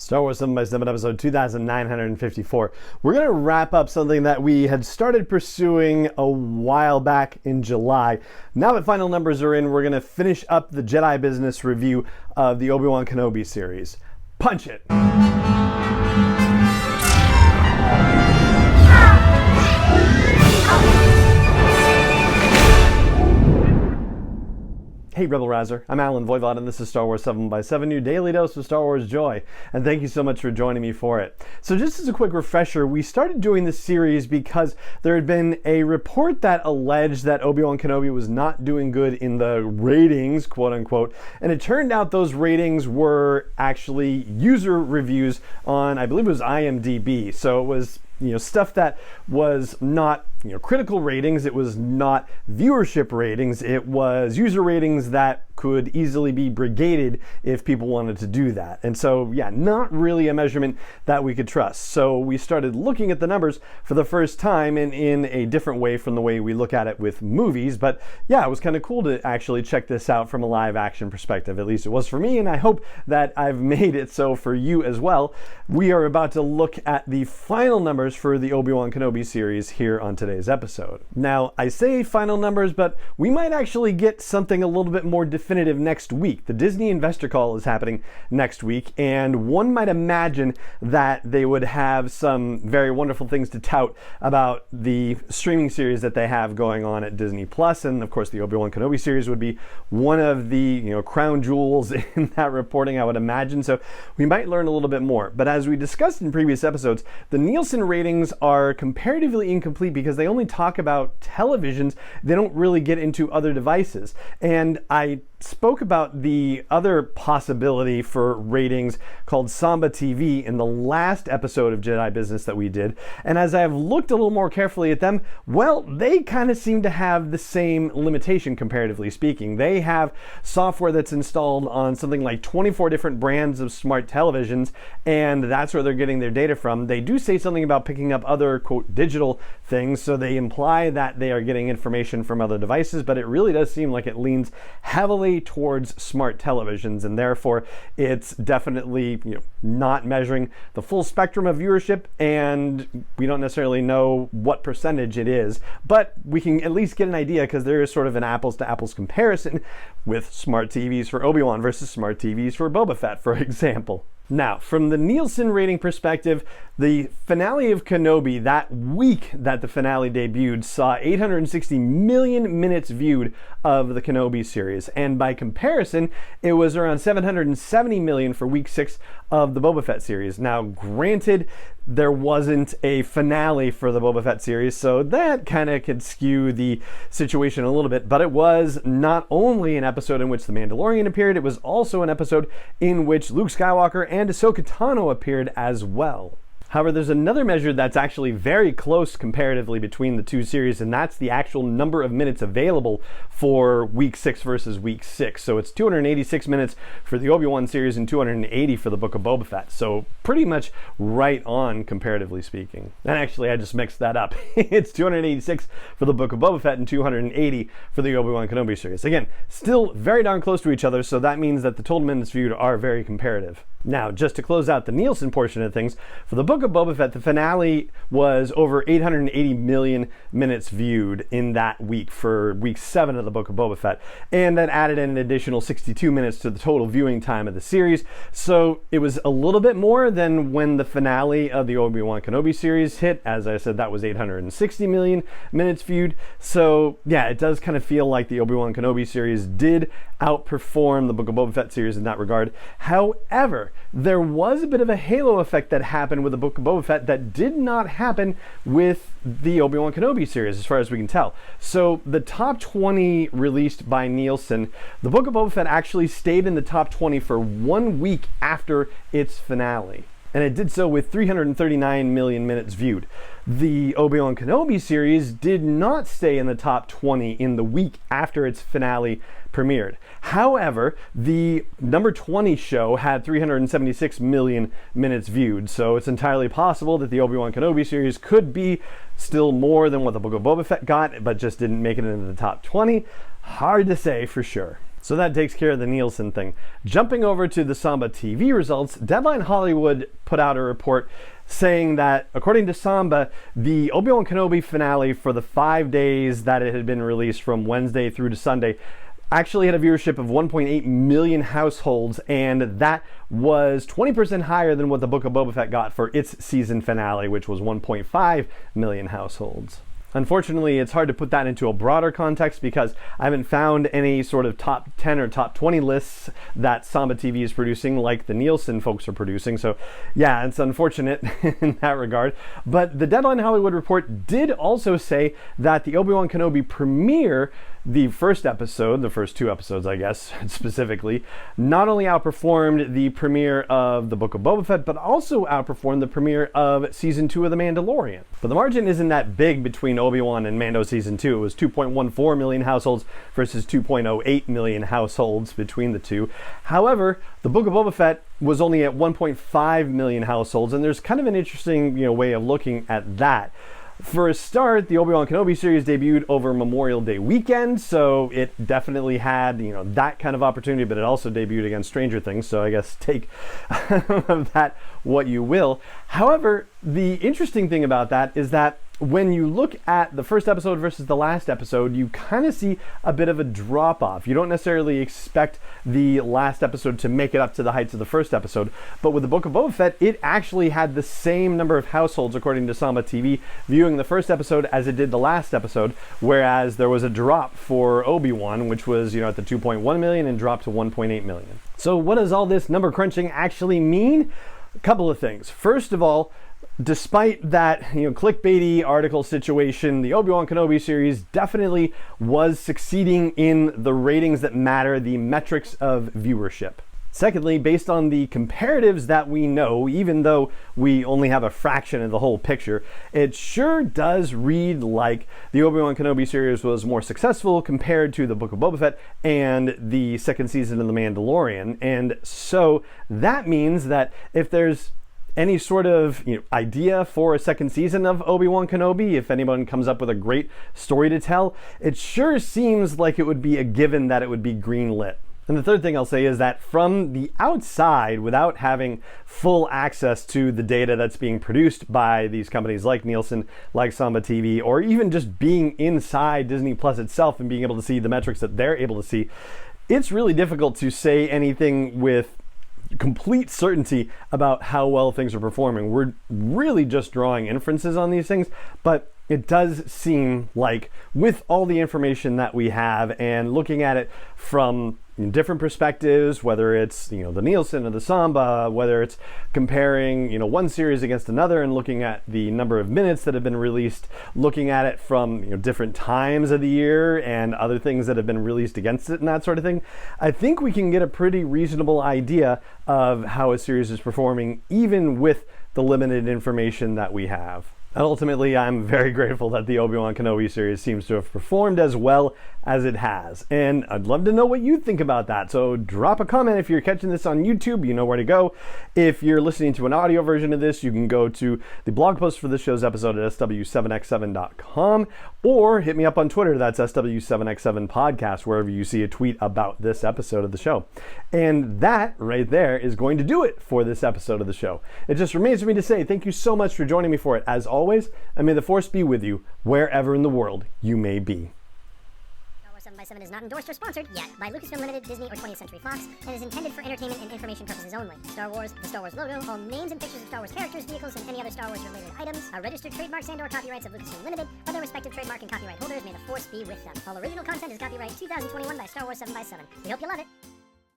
Star Wars 7x7 episode 2954. We're going to wrap up something that we had started pursuing a while back in July. Now that final numbers are in, we're going to finish up the Jedi Business review of the Obi-Wan Kenobi series. Punch it! Hey Rebel Rouser, I'm Alan Voivod and this is Star Wars 7x7, your daily dose of Star Wars joy, and thank you so much for joining me for it. So just as a quick refresher, we started doing this series because there had been a report that alleged that Obi-Wan Kenobi was not doing good in the ratings, quote unquote, and it turned out those ratings were actually user reviews on, I believe it was IMDb, so it was stuff that was not critical ratings, it was not viewership ratings, it was user ratings that could easily be brigaded if people wanted to do that. And so, yeah, not really a measurement that we could trust. So we started looking at the numbers for the first time and in a different way from the way we look at it with movies. But yeah, it was kind of cool to actually check this out from a live action perspective. At least it was for me, and I hope that I've made it so for you as well. We are about to look at the final numbers for the Obi-Wan Kenobi series here on today's episode. Now, I say final numbers, but we might actually get something a little bit more definitive next week. The Disney investor call is happening next week, and one might imagine that they would have some very wonderful things to tout about the streaming series that they have going on at Disney Plus, and of course the Obi-Wan Kenobi series would be one of the crown jewels in that reporting, I would imagine. So we might learn a little bit more. But as we discussed in previous episodes, the Nielsen ratings are comparatively incomplete because they only talk about televisions. They don't really get into other devices. And I spoke about the other possibility for ratings called Samba TV in the last episode of Jedi Business that we did. And as I have looked a little more carefully at them, well, they kind of seem to have the same limitation, comparatively speaking. They have software that's installed on something like 24 different brands of smart televisions, and that's where they're getting their data from. They do say something about picking up other, quote, digital things, so they imply that they are getting information from other devices, but it really does seem like it leans heavily towards smart televisions, and therefore it's definitely not measuring the full spectrum of viewership, and we don't necessarily know what percentage it is, but we can at least get an idea because there is sort of an apples to apples comparison with smart TVs for Obi-Wan versus smart TVs for Boba Fett, for example. Now, from the Nielsen rating perspective, the finale of Kenobi, that week that the finale debuted, saw 860 million minutes viewed of the Kenobi series. And by comparison, it was around 770 million for week 6 of the Boba Fett series. Now, granted, there wasn't a finale for the Boba Fett series, so that kind of could skew the situation a little bit, but it was not only an episode in which The Mandalorian appeared, it was also an episode in which Luke Skywalker and Ahsoka Tano appeared as well. However, there's another measure that's actually very close comparatively between the two series, and that's the actual number of minutes available for week 6 versus week 6. So it's 286 minutes for the Obi-Wan series and 280 for the Book of Boba Fett. So pretty much right on, comparatively speaking. And actually, I just mixed that up. It's 286 for the Book of Boba Fett and 280 for the Obi-Wan Kenobi series. Again, still very darn close to each other, so that means that the total minutes viewed are very comparative. Now, just to close out the Nielsen portion of things, for the Book of Boba Fett, the finale was over 880 million minutes viewed in that week for week 7 of the Book of Boba Fett, and that added an additional 62 minutes to the total viewing time of the series. So it was a little bit more than when the finale of the Obi-Wan Kenobi series hit. As I said, that was 860 million minutes viewed. So yeah, it does kind of feel like the Obi-Wan Kenobi series did outperform the Book of Boba Fett series in that regard. However, there was a bit of a halo effect that happened with the Book of Boba Fett that did not happen with the Obi-Wan Kenobi series, as far as we can tell. So the top 20 released by Nielsen, the Book of Boba Fett actually stayed in the top 20 for 1 week after its finale. And it did so with 339 million minutes viewed. The Obi-Wan Kenobi series did not stay in the top 20 in the week after its finale premiered. However, the number 20 show had 376 million minutes viewed, so it's entirely possible that the Obi-Wan Kenobi series could be still more than what the Book of Boba Fett got, but just didn't make it into the top 20. Hard to say for sure. So that takes care of the Nielsen thing. Jumping over to the Samba TV results, Deadline Hollywood put out a report saying that, according to Samba, the Obi-Wan Kenobi finale for the 5 days that it had been released from Wednesday through to Sunday actually had a viewership of 1.8 million households, and that was 20% higher than what the Book of Boba Fett got for its season finale, which was 1.5 million households. Unfortunately, it's hard to put that into a broader context because I haven't found any sort of top 10 or top 20 lists that Samba TV is producing like the Nielsen folks are producing. So yeah, it's unfortunate in that regard. But the Deadline Hollywood report did also say that the Obi-Wan Kenobi premiere, the first episode, the first 2 episodes, I guess, specifically, not only outperformed the premiere of the Book of Boba Fett, but also outperformed the premiere of Season 2 of The Mandalorian. But the margin isn't that big between Obi-Wan and Mando Season 2. It was 2.14 million households versus 2.08 million households between the two. However, the Book of Boba Fett was only at 1.5 million households, and there's kind of an interesting, way of looking at that. For a start, the Obi-Wan Kenobi series debuted over Memorial Day weekend, so it definitely had, that kind of opportunity, but it also debuted against Stranger Things, so I guess take of that what you will. However, the interesting thing about that is that when you look at the first episode versus the last episode, you kind of see a bit of a drop-off. You don't necessarily expect the last episode to make it up to the heights of the first episode, but with the Book of Boba Fett, it actually had the same number of households, according to Samba TV, viewing the first episode as it did the last episode, whereas there was a drop for Obi-Wan, which was, at the 2.1 million and dropped to 1.8 million. So what does all this number crunching actually mean? A couple of things. First of all, despite that, clickbaity article situation, the Obi-Wan Kenobi series definitely was succeeding in the ratings that matter, the metrics of viewership. Secondly, based on the comparatives that we know, even though we only have a fraction of the whole picture, it sure does read like the Obi-Wan Kenobi series was more successful compared to the Book of Boba Fett and the second season of The Mandalorian. And so that means that if there's any sort of idea for a second season of Obi-Wan Kenobi, if anyone comes up with a great story to tell, it sure seems like it would be a given that it would be greenlit. And the third thing I'll say is that from the outside, without having full access to the data that's being produced by these companies like Nielsen, like Samba TV, or even just being inside Disney Plus itself and being able to see the metrics that they're able to see, it's really difficult to say anything with complete certainty about how well things are performing. We're really just drawing inferences on these things, but it does seem like with all the information that we have and looking at it from different perspectives, whether it's the Nielsen or the Samba, whether it's comparing one series against another and looking at the number of minutes that have been released, looking at it from different times of the year and other things that have been released against it and that sort of thing, I think we can get a pretty reasonable idea of how a series is performing even with the limited information that we have. And ultimately, I'm very grateful that the Obi-Wan Kenobi series seems to have performed as well as it has. And I'd love to know what you think about that. So drop a comment if you're catching this on YouTube, you know where to go. If you're listening to an audio version of this, you can go to the blog post for this show's episode at sw7x7.com or hit me up on Twitter. That's SW7x7 Podcast, wherever you see a tweet about this episode of the show. And that right there is going to do it for this episode of the show. It just remains for me to say thank you so much for joining me for it, as always, and may the Force be with you wherever in the world you may be. 7x7 is not endorsed or sponsored yet by Lucasfilm Limited, Disney, or 20th Century Fox, and is intended for entertainment and information purposes only. Star Wars, the Star Wars logo, all names and pictures of Star Wars characters, vehicles, and any other Star Wars related items are registered trademarks and/or copyrights of Lucasfilm Limited, or their respective trademark and copyright holders. May the Force be with them. All original content is copyright 2021 by Star Wars 7x7. We hope you love it.